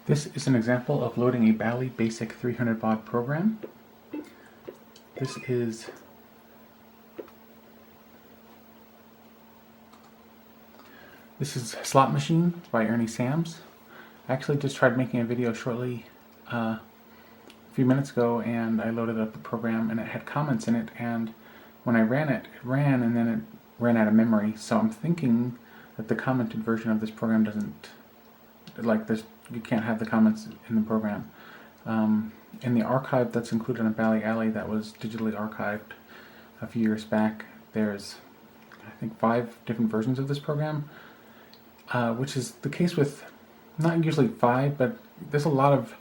This is an example of loading a Bally BASIC 300 baud program. This is Slot Machine by Ernie. I actually just tried making a video shortly a few minutes ago, and I loaded up the program and it had comments in it, and when I ran it, and then it ran out of memory. So I'm thinking that the commented version of this program doesn't, like this, you can't have the comments in the program. In the archive that's included on Bally Alley that was digitally archived a few years back, there's I think 5 different versions of this program, which is the case with not usually 5, but there's a lot of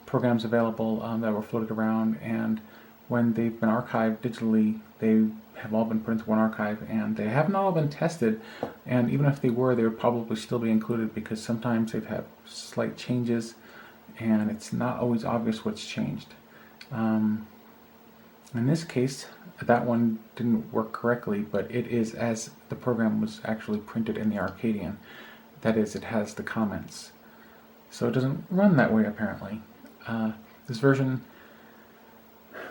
programs available that were floated around, and when they've been archived digitally, they have all been put into one archive, and they haven't all been tested, and even if they were, they would probably still be included because sometimes they've had slight changes and it's not always obvious what's changed. In this case, that one didn't work correctly, but it is as the program was actually printed in the Arcadian. That is, it has the comments. So it doesn't run that way apparently. This version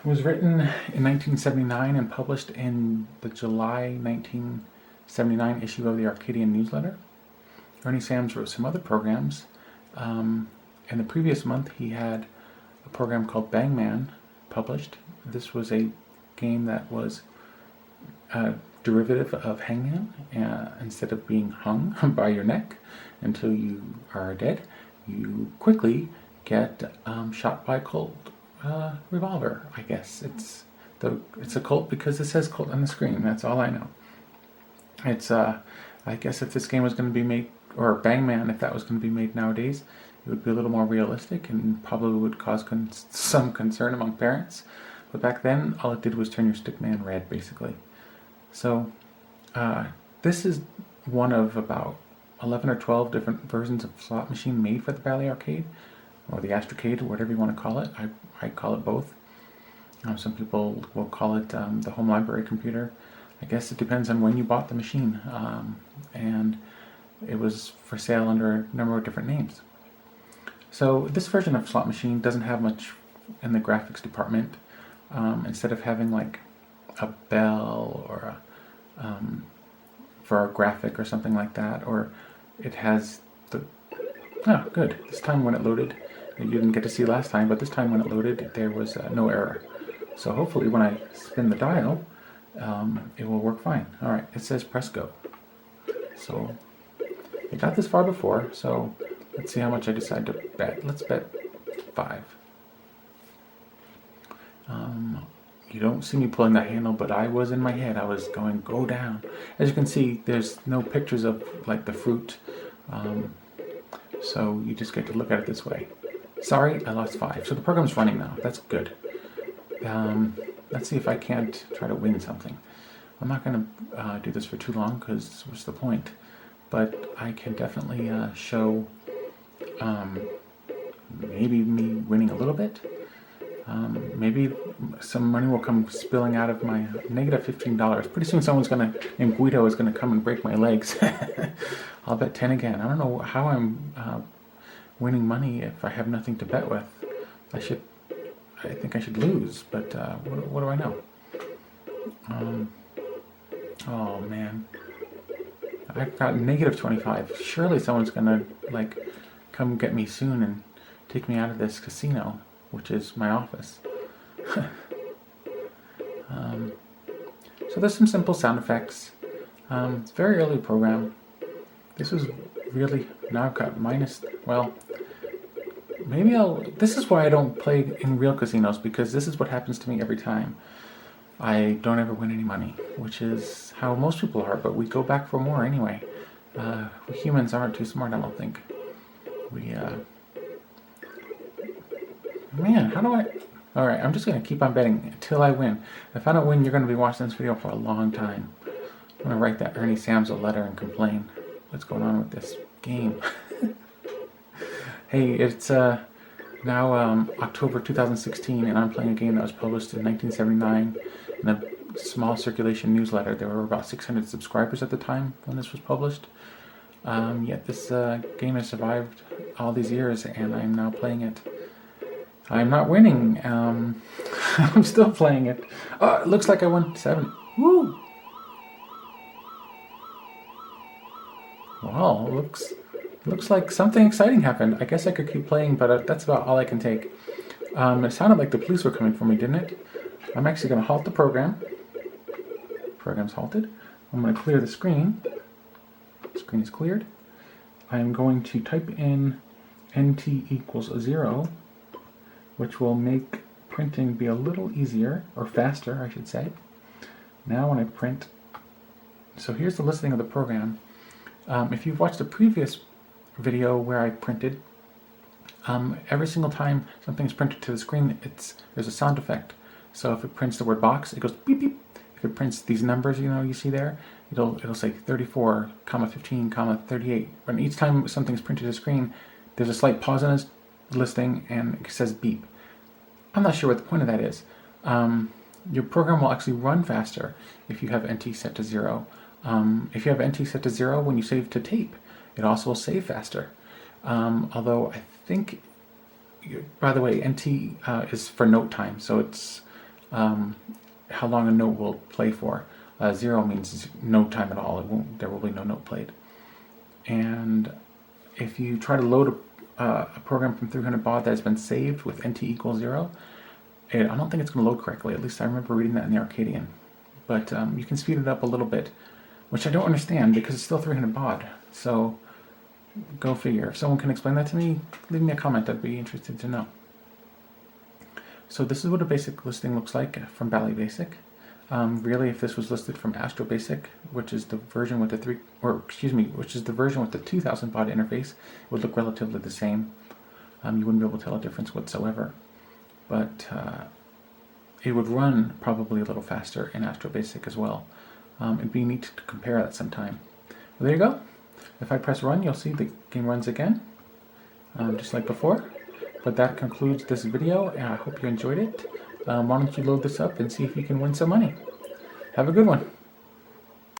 was written in 1979 and published in the July 1979 issue of the Arcadian newsletter. Ernie wrote some other programs. In the previous month he had a program called Bang Man published. This was a game that was a derivative of Hangman. Instead of being hung by your neck until you are dead, you quickly get shot by a Colt revolver. I guess it's a Colt because it says Colt on the screen. That's all I know. It's I guess if this game was going to be made, or Bang Man, if that was going to be made nowadays, it would be a little more realistic and probably would cause some concern among parents. But back then, all it did was turn your stickman red, basically. So this is one of about 11 or 12 different versions of Slot Machine made for the Bally Arcade, or the Astrocade, or whatever you want to call it. I call it both. Some people will call it the home library computer. I guess it depends on when you bought the machine. And it was for sale under a number of different names. So this version of Slot Machine doesn't have much in the graphics department. Instead of having like a bell or for a graphic or something like that, or it has the, oh good, this time when it loaded, you didn't get to see last time, but this time when it loaded there was no error. So hopefully when I spin the dial it will work fine. Alright, it says press go. So I got this far before, so let's see how much I decide to bet. Let's bet 5. You don't see me pulling that handle, but I was in my head. I was going, go down. As you can see, there's no pictures of like the fruit, so you just get to look at it this way. Sorry, I lost 5. So the program's running now. That's good. Let's see if I can't try to win something. I'm not going to do this for too long because what's the point? But I can definitely show maybe me winning a little bit. Maybe some money will come spilling out of my negative $15. Pretty soon someone's named Guido is going to come and break my legs. I'll bet 10 again. I don't know how I'm winning money if I have nothing to bet with. I think I should lose, but what do I know? Oh man. I've got negative 25. Surely someone's going to like come get me soon and take me out of this casino, which is my office. So there's some simple sound effects. It's a very early program. This was really, now I've got minus, well, maybe this is why I don't play in real casinos, because this is what happens to me every time. I don't ever win any money, which is how most people are, but we go back for more anyway. We humans aren't too smart, I don't think. Man, how do I... Alright, I'm just going to keep on betting until I win. If I don't win, you're going to be watching this video for a long time. I'm going to write that Ernie a letter and complain. What's going on with this game? Hey, it's now October 2016, and I'm playing a game that was published in 1979 in a small circulation newsletter. There were about 600 subscribers at the time when this was published. Yet this game has survived all these years, and I'm now playing it. I'm not winning. I'm still playing it. Oh, it looks like I won 7. Woo! Wow, looks like something exciting happened. I guess I could keep playing, but that's about all I can take. It sounded like the police were coming for me, didn't it? I'm actually going to halt the program. Program's halted. I'm going to clear the screen. The screen is cleared. I'm going to type in NT equals 0, which will make printing be a little easier, or faster, I should say. Now when I print, so here's the listing of the program. If you've watched the previous video where I printed, every single time something's printed to the screen, there's a sound effect. So if it prints the word box, it goes beep beep. If it prints these numbers, you see there, it'll say 34, 15, 38. And each time something's printed to the screen, there's a slight pause on its listing and it says beep. I'm not sure what the point of that is. Your program will actually run faster if you have NT set to 0. If you have NT set to 0 when you save to tape, it also will save faster. Although I think, by the way, NT is for note time, so it's how long a note will play for. 0 means no time at all. There will be no note played. And if you try to load a program from 300 baud that has been saved with NT equals 0, I don't think it's going to load correctly. At least I remember reading that in the Arcadian. But you can speed it up a little bit, which I don't understand because it's still 300 baud. So go figure. If someone can explain that to me, leave me a comment. I'd be interested to know. So this is what a basic listing looks like from Bally BASIC. Really, if this was listed from AstroBASIC, which is the version with the which is the version with the 2000 baud interface, it would look relatively the same. You wouldn't be able to tell a difference whatsoever. But it would run probably a little faster in AstroBASIC as well. It'd be neat to compare that sometime. Well, there you go. If I press run, you'll see the game runs again, just like before. But that concludes this video, and I hope you enjoyed it. Why don't you load this up and see if you can win some money. Have a good one.